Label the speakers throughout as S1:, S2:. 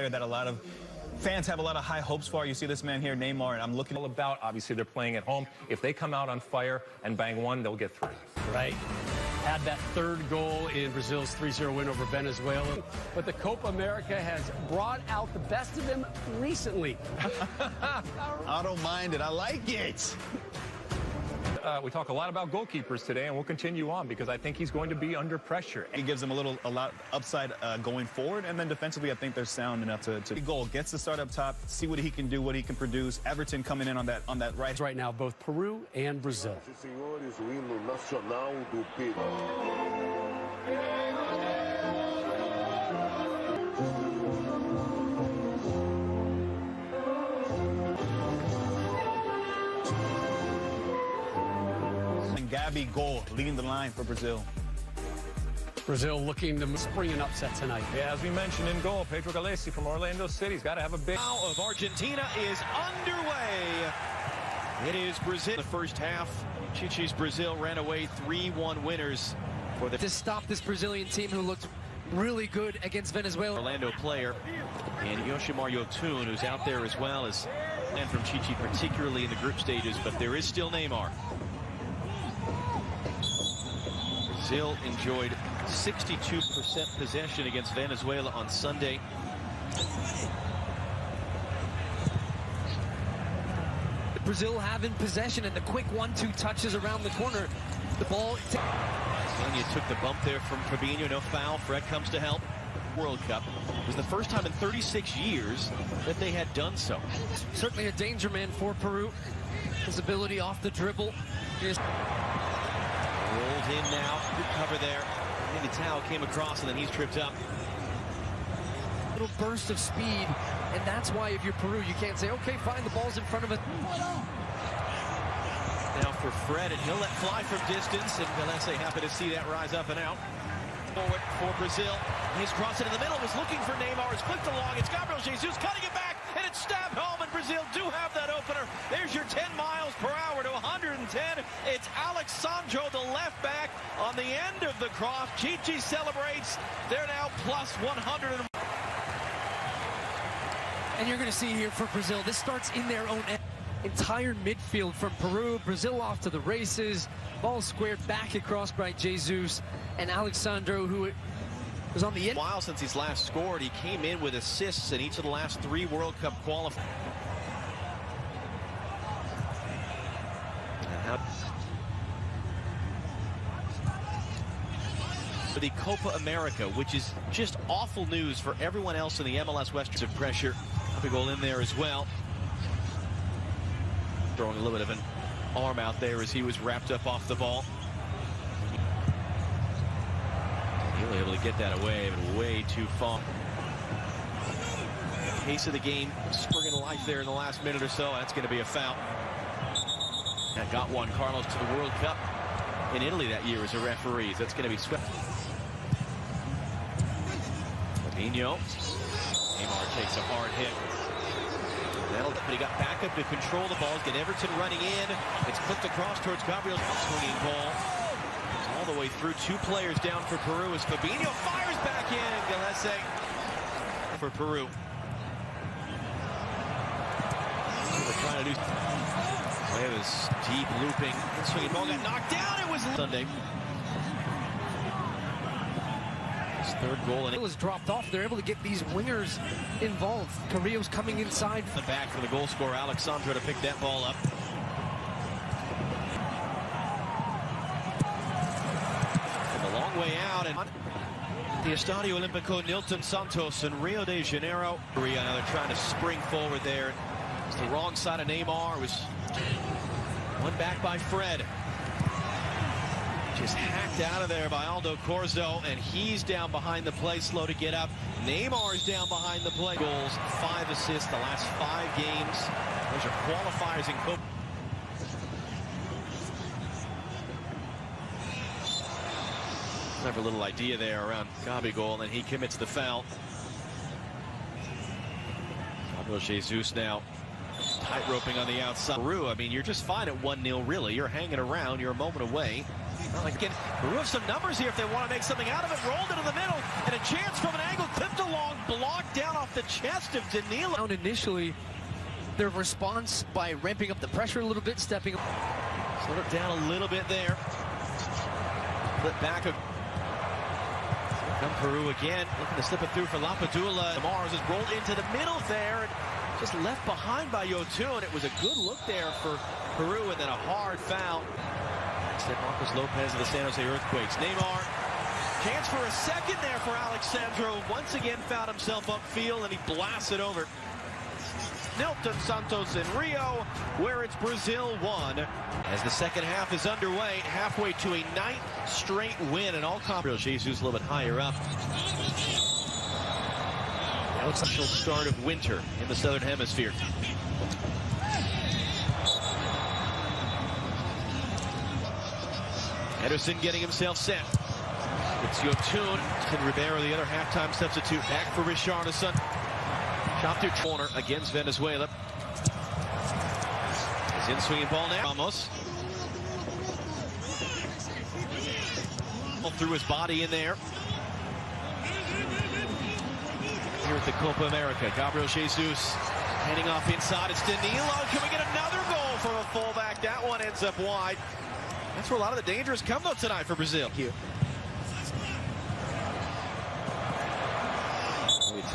S1: player that a lot of fans have a lot of high hopes for. You see this man here, Neymar, and I'm looking
S2: all about. Obviously, they're playing at home. If they come out on fire and bang one, they'll get three.
S3: Right. Had that third goal in Brazil's 3-0 win over Venezuela. But the Copa America has brought out the best of them recently.
S1: I don't mind it. I like it.
S2: We talk a lot about goalkeepers today, and we'll continue on because I think he's going to be under pressure.
S1: He gives them a lot upside going forward, and then defensively, I think they're sound enough to goal. Gets the start up top, see what he can do, what he can produce. Everton coming in on that right.
S3: Right now, both Peru and Brazil.
S1: Gabi goal, leading the line for Brazil.
S3: Brazil looking to spring an upset tonight.
S2: Yeah, as we mentioned in goal, Pedro Galesi from Orlando City. He's got to have a big...
S4: Now of Argentina is underway. It is Brazil. The first half, Chichi's Brazil ran away 3-1 winners for the...
S5: To stop this Brazilian team who looked really good against Venezuela.
S4: Orlando player, and Yoshimar Yotun, who's out there as well as... and from Chichi, particularly in the group stages, but there is still Neymar. Brazil enjoyed 62% possession against Venezuela on Sunday.
S5: Brazil having possession and the quick 1-2 touches around the corner. The ball...
S4: Sonia took the bump there from Fabinho. No foul. Fred comes to help. World Cup. It was the first time in 36 years that they had done so.
S5: Certainly a danger man for Peru. His ability off the dribble is...
S4: Rolled in now, good cover there. Militao came across and then he's tripped up.
S5: Little burst of speed, and that's why if you're Peru, you can't say, okay, fine, the ball's in front of us.
S4: Now for Fred, and he'll let fly from distance, and Galesi happy to see that rise up and out. Forward for Brazil. He's crossed it in the middle, was looking for Neymar, it's flicked along, it's Gabriel Jesus cutting it back, and it's stabbed home, and Brazil do have that opener. There's your 10 miles per hour to 110. It's Alexandro, the left back, on the end of the cross. Chichi celebrates. They're now plus 100.
S5: And you're going to see here for Brazil, this starts in their own end. Entire midfield from Peru. Brazil off to the races. Ball squared back across by Jesus, and Alexandro, who was on the end.
S4: A while since he's last scored. He came in with assists in each of the last 3 World Cup qualifiers. For the Copa America, which is just awful news for everyone else in the MLS West. Of pressure. Big goal in there as well. Throwing a little bit of an arm out there as he was wrapped up off the ball. He was able to get that away, but way too far. Pace of the game springing to life there in the last minute or so. That's going to be a foul. That got Juan Carlos to the World Cup in Italy that year as a referee. That's going to be swept. Fabinho. Neymar takes a hard hit. But he got back up to control the ball. Get Everton running in. It's flipped across towards Gabriel. Swinging ball. It's all the way through. 2 players down for Peru as Fabinho fires back in. Galesi for Peru. They're trying to do. It was deep looping. Swinging ball got knocked down. It was Sunday. His 3rd goal, and
S5: it was dropped off. They're able to get these wingers involved. Carrillo's coming inside.
S4: The back for the goal scorer, Alexandro, to pick that ball up. From a long way out, and the Estadio Olímpico Nilton Santos in Rio de Janeiro. Now they're trying to spring forward there. It's the wrong side of Neymar. It was one back by Fred. Just hacked out of there by Aldo Corzo, and he's down behind the play, slow to get up. Neymar's down behind the play. Goals, 5 assists the last 5 games. Those are qualifiers in Copa. Clever little idea there around Gabigol, and then he commits the foul. Gabriel Jesus now tight roping on the outside. Peru, I mean, you're just fine at 1-0, really. You're hanging around. You're a moment away. Again, Peru have some numbers here if they want to make something out of it. Rolled into the middle, and a chance from an angle, clipped along, blocked down off the chest of Danilo.
S5: Initially, their response by ramping up the pressure a little bit, stepping up.
S4: Slowed it down a little bit there. Flip back. Come Peru again, looking to slip it through for Lapadula. Mars is rolled into the middle there, and just left behind by Yotun. It was a good look there for Peru, and then a hard foul. Instead, Marcos Lopez of the San Jose Earthquakes. Neymar, chance for a second there for Alexandro. Once again found himself upfield, and he blasts it over. Nilton Santos in Rio, where it's Brazil 1. As the second half is underway, halfway to a 9th straight win, and all Gabriel Jesus a little bit higher up. Now it's the start of winter in the Southern Hemisphere. Ederson getting himself set. It's Yotun. Can Ribeiro, the other halftime substitute, back for Richarlison. Shot through corner against Venezuela. His in-swinging ball now. Ramos. Threw his body in there. Here at the Copa America, Gabriel Jesus heading off inside. It's Danilo. Can we get another goal from a fullback? That one ends up wide. That's where a lot of the dangers come, though, tonight for Brazil. Here.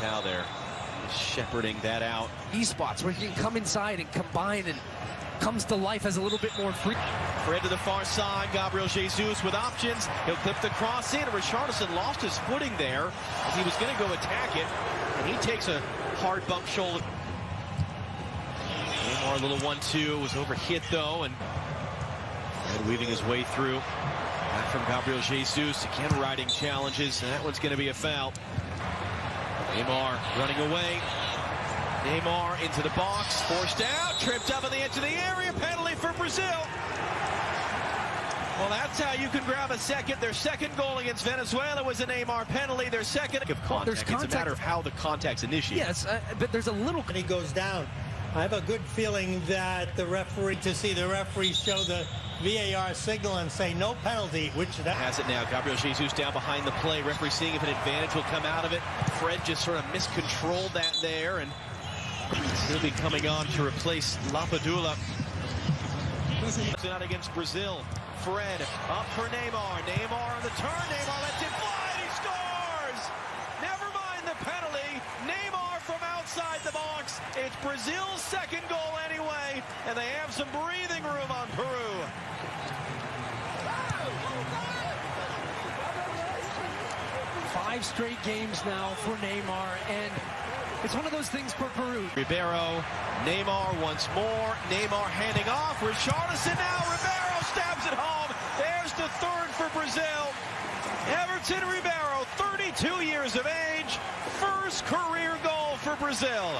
S4: Tao there, shepherding that out.
S5: These spots where he can come inside and combine and comes to life as a little bit more free.
S4: Fred to the far side, Gabriel Jesus with options. He'll clip the cross in. Richarlison lost his footing there as he was going to go attack it, and he takes a hard bump shoulder. Neymar, a little 1-2, was overhit though, and Fred weaving his way through. Back from Gabriel Jesus, again riding challenges, and that one's going to be a foul. Neymar running away. Neymar into the box, forced out, tripped up on the edge of the area, penalty for Brazil. Well, that's how you can grab a second. Their second goal against Venezuela was a Neymar penalty. Their second of contact.
S5: There's contact.
S4: It's a matter of how the contact's initiated.
S5: Yes, but there's a little.
S6: And he goes down. I have a good feeling that the referee, to see the referee show the VAR signal and say no penalty, which that
S4: has it now. Gabriel Jesus down behind the play. Referee seeing if an advantage will come out of it. Fred just sort of miscontrolled that there, and he'll be coming on to replace Lapadula. Out against Brazil. Fred up for Neymar. Neymar on the turn. Neymar lets it fly, and he scores! Never mind the penalty. Neymar from outside the box. It's Brazil's second goal anyway, and they have some breathing room on Peru.
S5: Five straight games now for Neymar, and it's one of those things for Peru.
S4: Ribeiro, Neymar once more. Neymar handing off. Richarlison now. Ribeiro stabs it home. There's the third for Brazil. Everton Ribeiro, 32 years of age. First career goal for Brazil.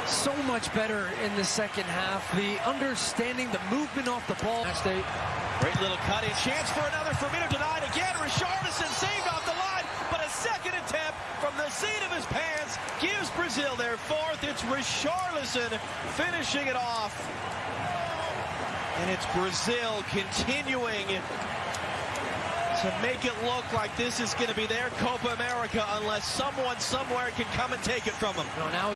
S5: So much better in the second half. The understanding, the movement off the ball.
S4: Great little cut in. Chance for another. Firmino denied again. Richarlison saved off the line, but a second attempt from the seat of his pants gives Brazil their fourth. It's Richarlison finishing it off. And it's Brazil continuing to make it look like this is going to be their Copa America unless someone somewhere can come and take it from them.
S5: Now